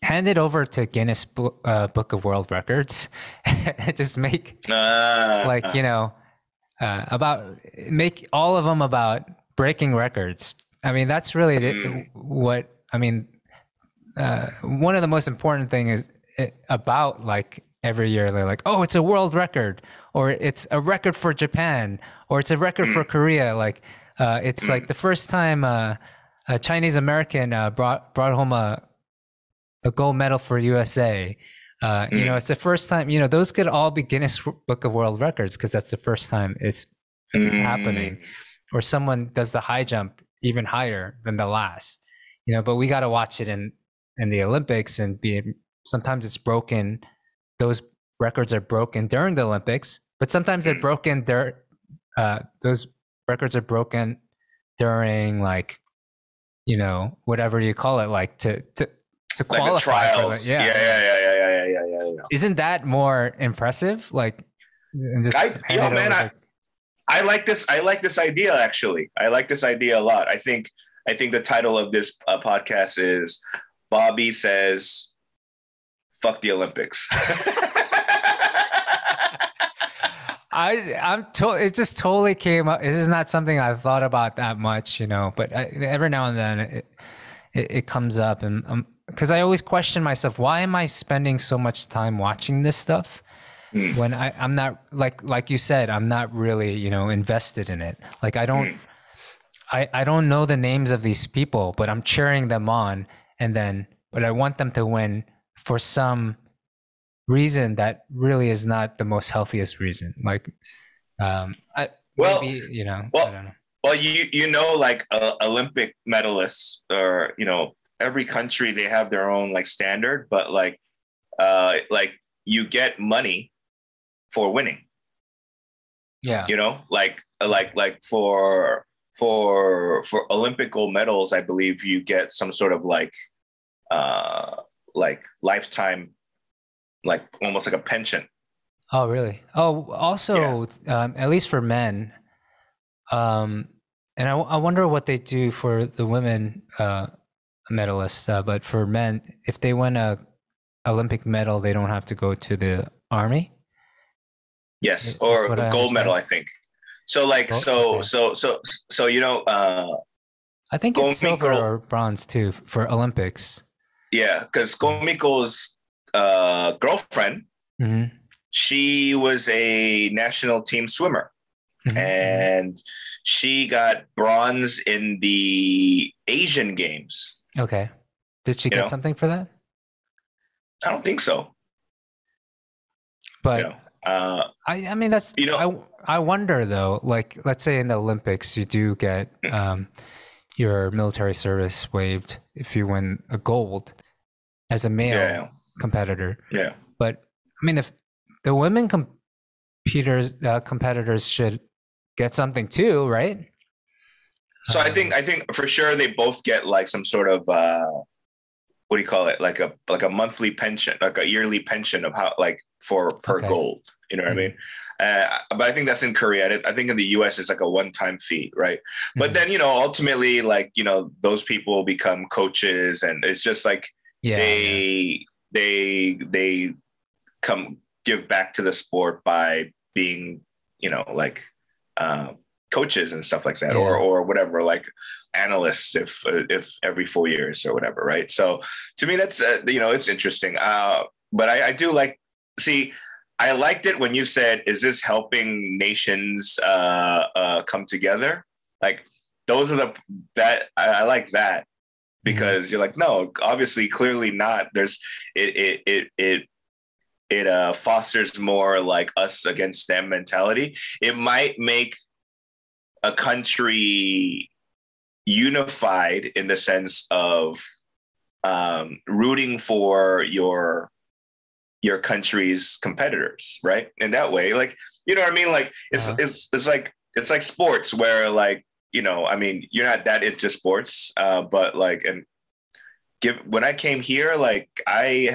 hand it over to Guinness Book of World Records. Just make make all of them about breaking records. I mean, that's really what I mean. One of the most important things is about like every year they're like, oh, it's a world record, or it's a record for Japan, or it's a record for Korea. Like it's like the first time a Chinese American brought home a gold medal for USA. It's the first time, those could all be Guinness Book of World Records because that's the first time it's happening. Or someone does the high jump even higher than the last, but we got to watch it in the Olympics and sometimes it's broken. Those records are broken during the Olympics, but sometimes they're broken those records are broken during like, whatever you call it, like to qualify like trials. For Yeah. Isn't that more impressive? Like, and just I like this. I like this idea. Actually, I like this idea a lot. I think the title of this podcast is Bobby Says, "Fuck the Olympics." It just totally came up. This is not something I've thought about that much, but every now and then it comes up, and because I always question myself, why am I spending so much time watching this stuff when I'm not like you said, I'm not really, invested in it. Like I don't know the names of these people, but I'm cheering them on, but I want them to win for some reason that really is not the most healthiest reason. Like, I don't know. Well, like Olympic medalists, or every country they have their own like standard, but like you get money for winning. Yeah. Like for Olympic gold medals, I believe you get some sort of like lifetime, like almost like a pension. Oh, really? Oh, also, at least for men, and I wonder what they do for the women medalists. But for men, if they win a Olympic medal, they don't have to go to the army. Yes, or a gold medal, I think. So like, I think it's silver or bronze too for Olympics. Yeah, because Komiko's girlfriend, she was a national team swimmer, and she got bronze in the Asian Games. Okay, did she get something for that? I don't think so. But I mean that's I wonder though. Like, let's say in the Olympics, you do get your military service waived if you win a gold as a male competitor. Yeah. But I mean, if the women competitors should get something too, right? So I think for sure they both get like some sort of what do you call it? Like a monthly pension, like a yearly pension of how like per gold. You know what I mean? But I think that's in Korea. I think in the US it's like a one-time fee, right? But then, ultimately, like, those people become coaches, and it's just like they come give back to the sport by being, like coaches and stuff like that, or whatever, like analysts if every 4 years or whatever, right? So to me, that's it's interesting. But I do like I liked it when you said, is this helping nations come together? Like those are I like that, because you're like, no, obviously, clearly not. There's it fosters more like us against them mentality. It might make a country unified in the sense of rooting for your country's competitors, right? In that way, like, you know what I mean? Like it's like sports where, like, I mean, you're not that into sports, but like, when I came here, like I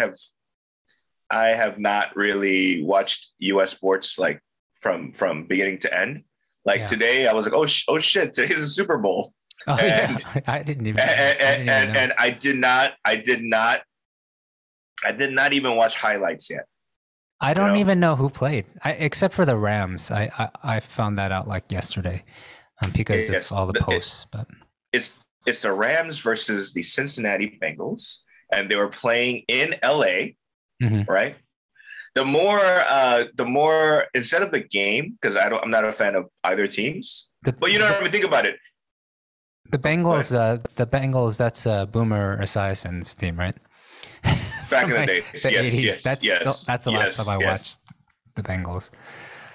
have not really watched US sports like from beginning to end. Like today I was like, oh shit, today's a Super Bowl. I didn't even know. And I did not even watch highlights yet. I don't even know who played, except for the Rams. I found that out like yesterday because of all the posts. But it's the Rams versus the Cincinnati Bengals, and they were playing in LA, right? The more instead of the game, because I'm not a fan of either teams. But what I mean, think about it. The Bengals, that's Boomer Esiason's team, right? Back in the day, yes. That's the last time I watched the Bengals.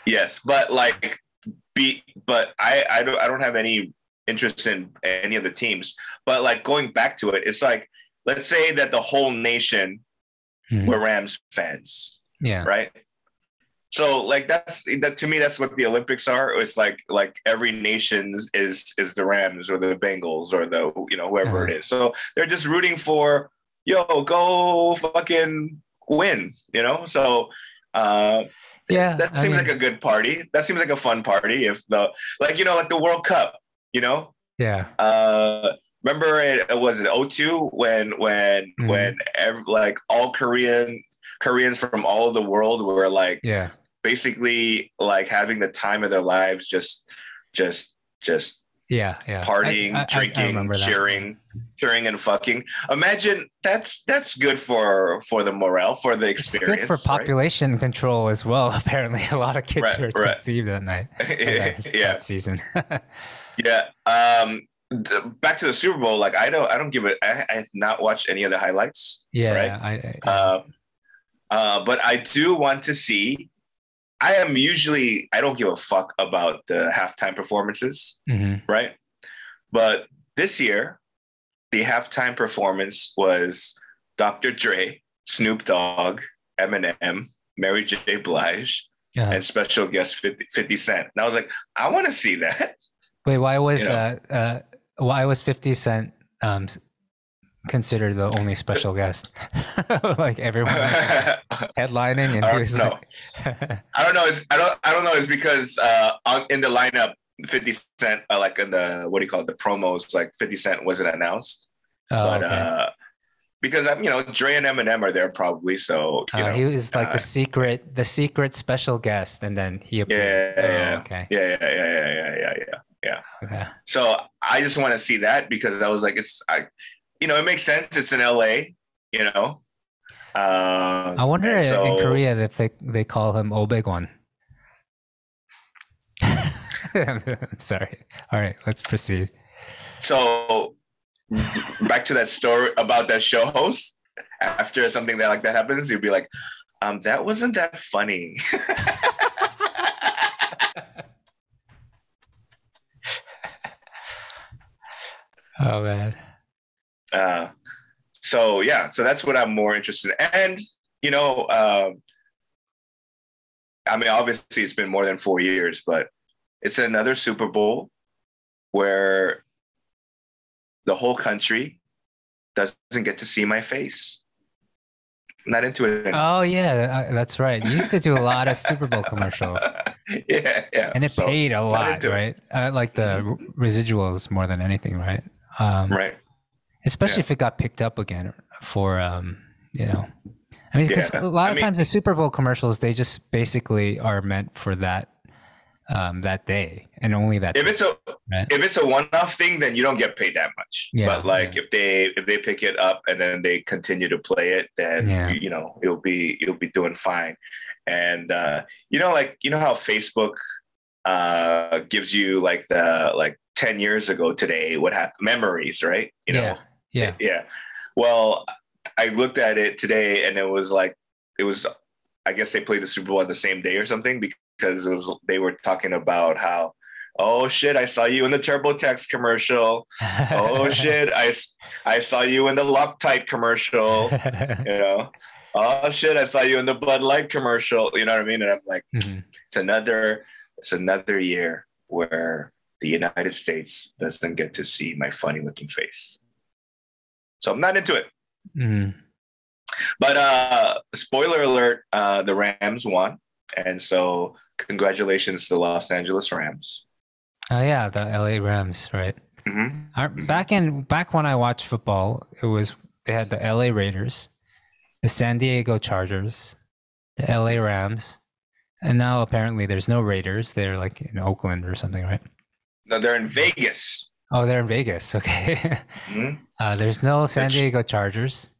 Yes, but like, I don't have any interest in any of the teams. But like, going back to it, it's like, let's say that the whole nation were Rams fans, right? So like that to me, that's what the Olympics are. It's like every nation is the Rams or the Bengals or the whoever it is. So they're just rooting for, go fucking win, So that seems like a good party. That seems like a fun party. If like the World Cup, Yeah. Remember it was 2002 when like all Koreans from all over the world were like basically like having the time of their lives, just partying, drinking, cheering and fucking. Imagine that's good for the morale, for the experience. It's good for population control as well. Apparently a lot of kids were conceived that night. That season. Back to the Super Bowl, like I don't give it. I have not watched any of the highlights. But I do want to see. I don't give a fuck about the halftime performances, right? But this year, the halftime performance was Dr. Dre, Snoop Dogg, Eminem, Mary J. Blige, and special guest 50 Cent. And I was like, I want to see that. Wait, why was 50 Cent considered the only special guest? Like everyone headlining, and he was like, I don't know. I don't know. It's because in the lineup, 50 Cent, like in the what do you call it, the promos, like 50 Cent wasn't announced. Because Dre and Eminem are there probably. So he was like the secret special guest, and then he appeared. Yeah. Okay. So I just want to see that, because I was like, it makes sense. It's in LA, I wonder in Korea if they call him Obegwan. I'm sorry. All right, let's proceed. So back to that story about that show host. After something like that happens, you'll be like, that wasn't that funny. Oh man. So that's what I'm more interested in. And I mean, obviously it's been more than 4 years, but it's another Super Bowl where the whole country doesn't get to see my face. I'm not into it anymore. Oh yeah, that's right. You used to do a lot of Super Bowl commercials. Yeah. And it paid a lot, right? Like the residuals more than anything, right? Right. Especially if it got picked up again for, you know, I mean, because a lot of times the Super Bowl commercials, they just basically are meant for that day and only that. If it's a one-off thing, then you don't get paid that much. Yeah, but like if they pick it up and then they continue to play it, then you know you'll be doing fine. And you know how Facebook gives you like 10 years ago today what happened, memories, right? You know, yeah. Well, I looked at it today and it was I guess they played the Super Bowl on the same day or something, because they were talking about how, oh shit, I saw you in the TurboTax commercial. Oh shit, I saw you in the Loctite commercial. You know, oh shit, I saw you in the Bud Light commercial. You know what I mean? And I'm like, it's another year where the United States doesn't get to see my funny looking face. So I'm not into it. But spoiler alert, the Rams won. And so congratulations to the Los Angeles Rams. Oh yeah, the LA Rams, right? Back when I watched football, they had the LA Raiders, the San Diego Chargers, the LA Rams, and now apparently there's no Raiders. They're like in Oakland or something, right? No, they're in Vegas. Oh, they're in Vegas. Okay. There's no San Diego Chargers.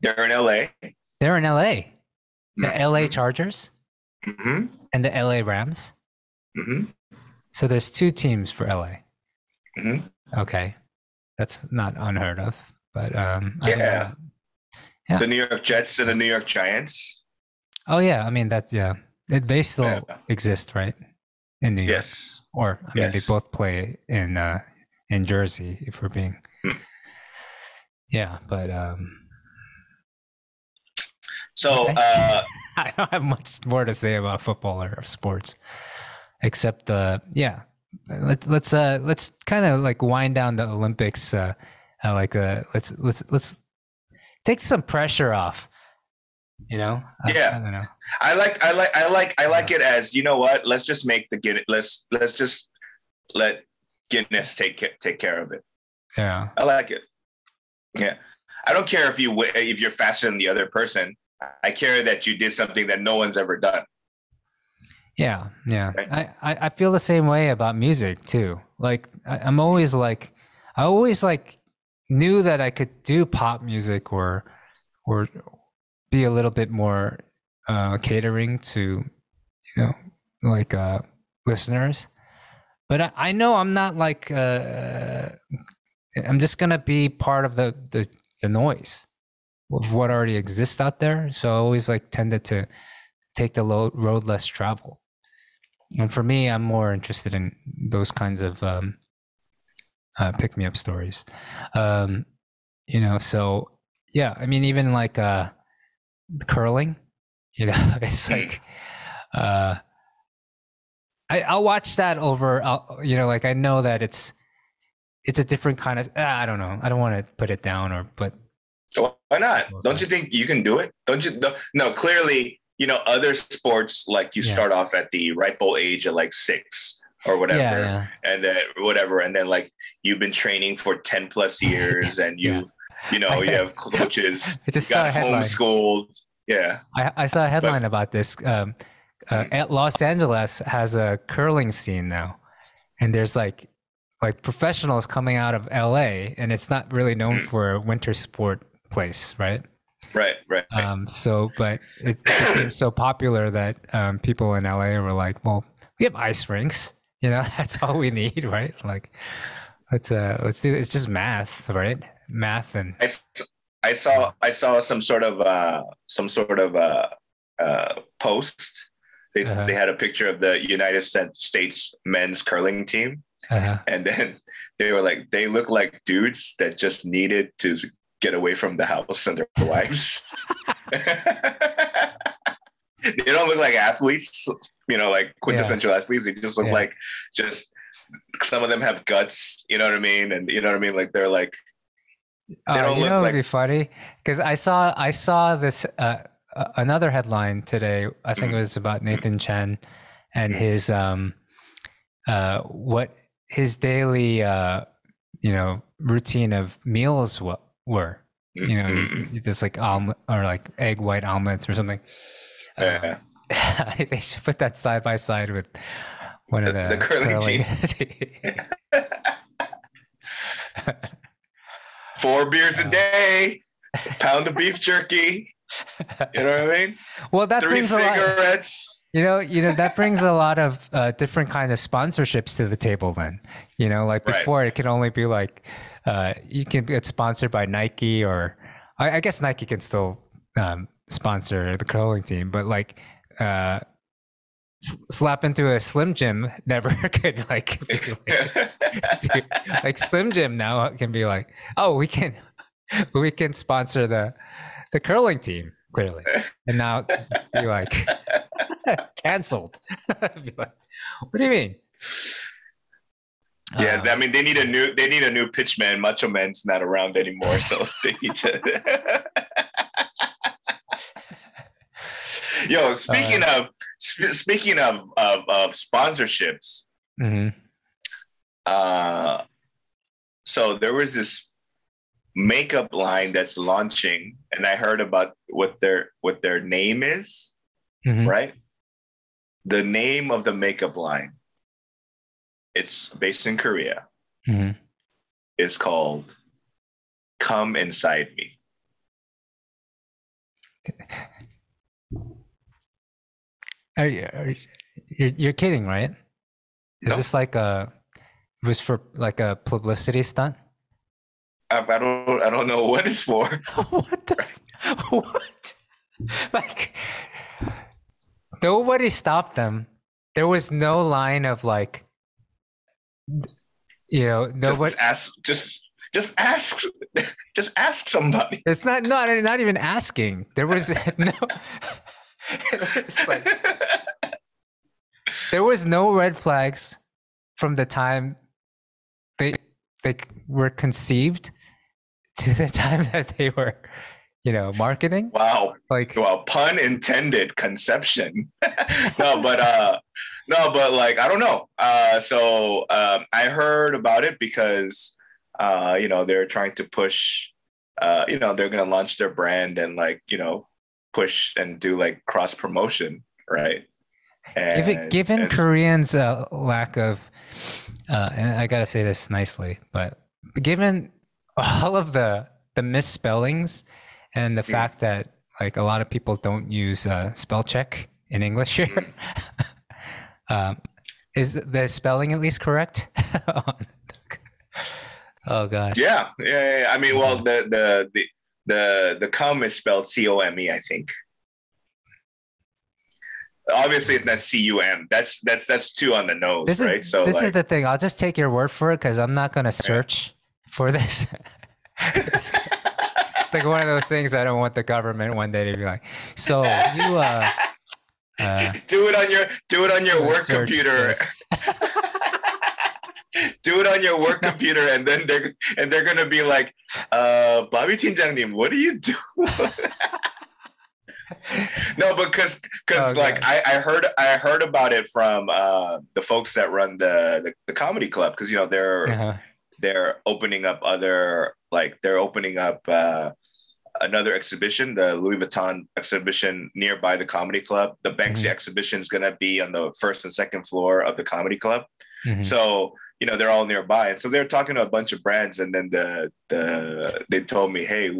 They're in LA. They're in LA. The LA Chargers and the LA Rams. So there's two teams for LA. Okay. That's not unheard of, but yeah. The New York Jets and the New York Giants. Oh yeah, I mean they still exist, right? In New York. Yes. Or I mean they both play in Jersey, if we're being but so I don't have much more to say about football or sports, except let's kind of like wind down the Olympics. Let's take some pressure off. You know? I don't know. I like it as, you know what? Let's just make the Guinness. Let's just let Guinness take care of it. Yeah, I like it. Yeah, I don't care if you're faster than the other person. I care that you did something that no one's ever done. Yeah. Right? I feel the same way about music too. Like I always knew that I could do pop music or be a little bit more catering to, listeners. But I know I'm not like I'm just gonna be part of the noise of what already exists out there. So I always tended to take the road less traveled. And for me, I'm more interested in those kinds of pick-me-up stories. So yeah, I mean, even curling, it's like I'll watch that over. I know that it's a different kind of. I don't know. I don't want to put it down, but why not? Don't you think you can do it? Don't you? No, clearly. Other sports, like you start off at the ripe old age of 6 or whatever, and then whatever, and then you've been training for 10 plus years, and you have coaches, I just got homeschooled. Yeah, I saw a headline about this. Los Angeles has a curling scene now, and there's like professionals coming out of LA, and it's not really known for a winter sport place, right? Right. But it became so popular that people in LA were like, "Well, we have ice rinks. That's all we need, right? Let's do it. It's just math, right? Math and." I saw some sort of post. They had a picture of the United States men's curling team, and then they were like, they look like dudes that just needed to get away from the house and their wives. They don't look like athletes, quintessential athletes. They just look like some of them have guts, you know what I mean? And you know what I mean? They're They don't You look know, it'd like. be funny because I saw this another headline today. I think it was about Nathan Chen and his what his daily routine of meals were. You know, just like omelet or like egg white omelets or something. Yeah. They should put that side by side with one of The curling team. 4 beers a day, pound of beef jerky. You know what I mean? Well, that 3 brings cigarettes. You know that brings a lot of different kind of sponsorships to the table. Then, like before, it could only be like you can get sponsored by Nike, or I guess Nike can still sponsor the curling team, but like slap into a Slim Jim never could like like Slim Jim now can be like, oh, we can sponsor the curling team clearly, and now be like canceled. Be like, what do you mean? Yeah, I mean they need a new pitchman. Macho Man's not around anymore, so they need to. Yo, speaking of sponsorships, so there was this makeup line that's launching, and I heard about what their name is, right? The name of the makeup line, it's based in Korea. It's called "Come Inside Me." You're kidding, right? Is this like it was for like a publicity stunt? I don't know what it's for. What? Like nobody stopped them. There was no line of like, nobody. Just ask somebody. It's not even asking. There was no. There was no red flags from the time they were conceived to the time that they were, marketing. Wow. Pun intended, conception. No, but like I don't know. So I heard about it because they're trying to push. They're going to launch their brand and push and do like cross promotion, right? Given Koreans' lack of, and I gotta say this nicely, but given all of the misspellings and the fact that like a lot of people don't use spell check in English here, is the spelling at least correct? Oh gosh. Yeah. I mean, well, the cum is spelled COME, I think. Obviously, it's not CUM. That's too on the nose, right? So this is the thing. I'll just take your word for it because I'm not going to search for this. It's like one of those things I don't want the government one day to be like, so you do it on your work computer. Do it on your work computer, and then they're gonna be like, Bobby 팀장님, what do you do? No, because like I heard about it from the folks that run the comedy club, because they're opening up another exhibition, the Louis Vuitton exhibition nearby the comedy club. The Banksy exhibition is gonna be on the first and second floor of the comedy club. So they're all nearby, and so they're talking to a bunch of brands, and then they told me, hey,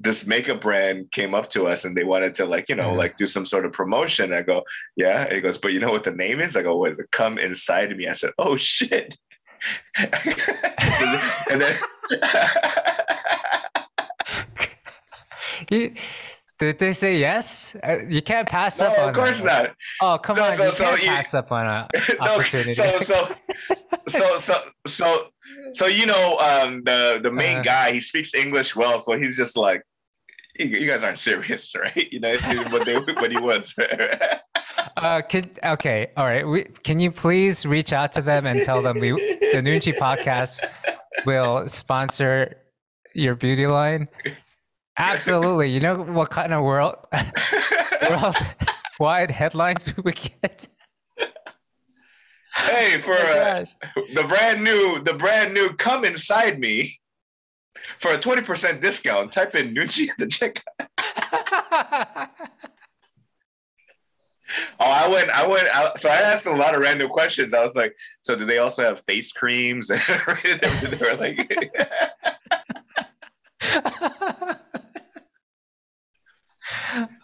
this makeup brand came up to us and they wanted to do some sort of promotion. I go, yeah. And he goes, but you know what the name is? I go, what is it? Come Inside Me. I said, oh shit. And then did they say yes? You can't pass up on of course it. Not. Oh, come on. You can't pass up on an opportunity. So the main guy, he speaks English well, so he's just like, you guys aren't serious, right? But he was. Okay, all right. Can you please reach out to them and tell them the Noonchi Podcast will sponsor your beauty line? Absolutely. You know what kind of worldwide headlines we would get? Hey, for the brand new "Come Inside Me" for a 20% discount. Type in Noonchi at the checkout. I went out. So I asked a lot of random questions. I was like, so do they also have face creams? And they were like,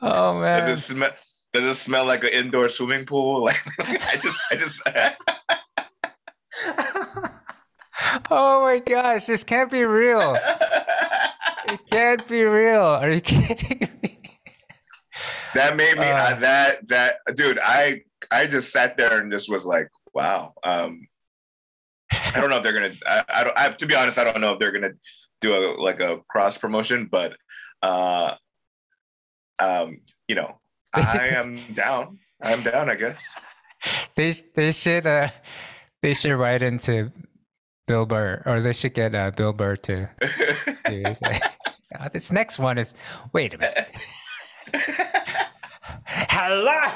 oh man. Does it smell like an indoor swimming pool? Like I just oh my gosh, this can't be real. It can't be real. Are you kidding me? That made me dude, I just sat there and just was like, wow. I don't know if they're gonna to be honest, I don't know if they're gonna do a cross promotion, but you know, I am down. I'm down, I guess. They should write into Bill Burr, or they should get Bill Burr to do this. This next one is, wait a minute. Hello.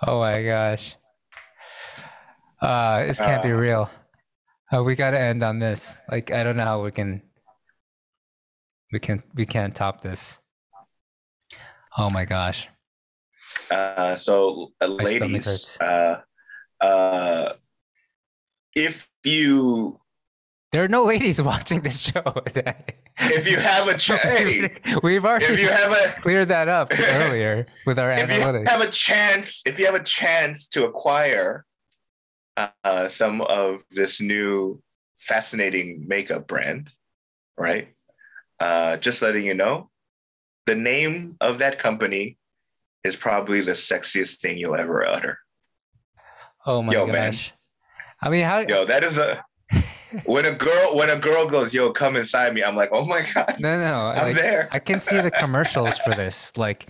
Oh my gosh. This can't be real. We gotta end on this. Like, I don't know how we can't top this. Oh my gosh. So ladies, if you, there are no ladies watching this show. If you have a we've already cleared that up earlier with our analytics. If you have a chance to acquire some of this new fascinating makeup brand, right? Just letting you know, the name of that company is probably the sexiest thing you'll ever utter. Oh my gosh. Man. I mean, how? Yo, that is when a girl goes, yo, come inside me, I'm like, oh my God. No, I'm there. I can see the commercials for this. Like,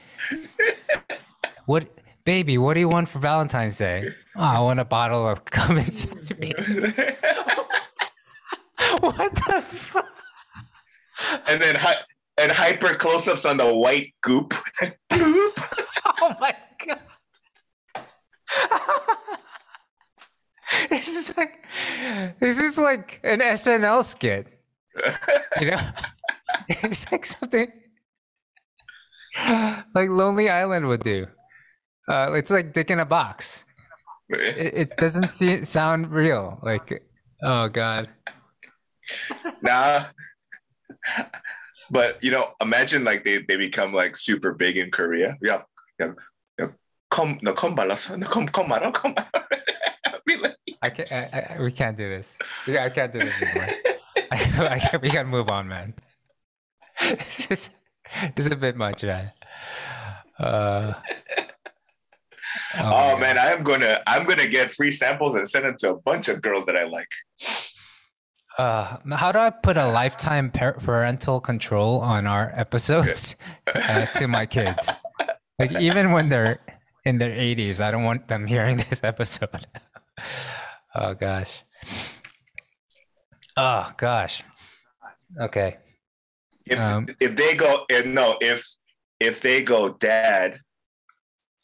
what, baby, what do you want for Valentine's Day? Oh, I want a bottle of come inside me. What the fuck? And then hyper close-ups on the white goop. Oh my God. This is like an SNL skit. You know? It's like something like Lonely Island would do. It's like Dick in a Box. It doesn't sound real. Like, oh God. Nah. But, you know, imagine like they become like super big in Korea. Yeah. We can't do this. I can't do this anymore. We gotta move on, man. This is a bit much, man. Oh man, I'm gonna get free samples and send them to a bunch of girls that I like. How do I put a lifetime parental control on our episodes to my kids? Like, even when they're in their 80s, I don't want them hearing this episode. Oh gosh. Oh gosh. Okay. If they go, Dad,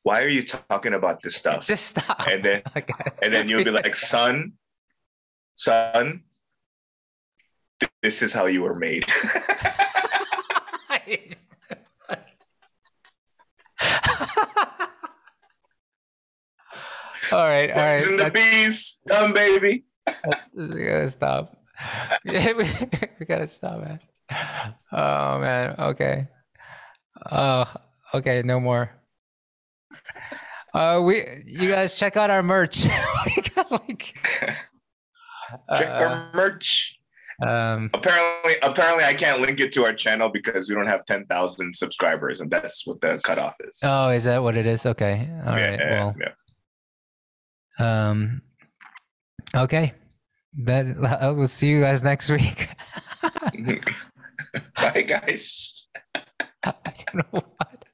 why are you talking about this stuff? Just stop. And then you'll be like, son, this is how you were made. All right. And the bees, dumb baby. We gotta stop. We gotta stop, man. Oh man. Okay. Okay. No more. You guys check out our merch. We got check our merch. Apparently I can't link it to our channel because we don't have 10,000 subscribers, and that's what the cutoff is. Oh, is that what it is? Okay. All right. Well. Yeah. Okay. We'll see you guys next week. Bye, guys. I don't know what.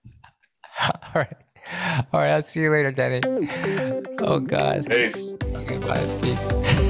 All right. All right, I'll see you later, Danny. Oh God. Peace. Okay, bye. Peace.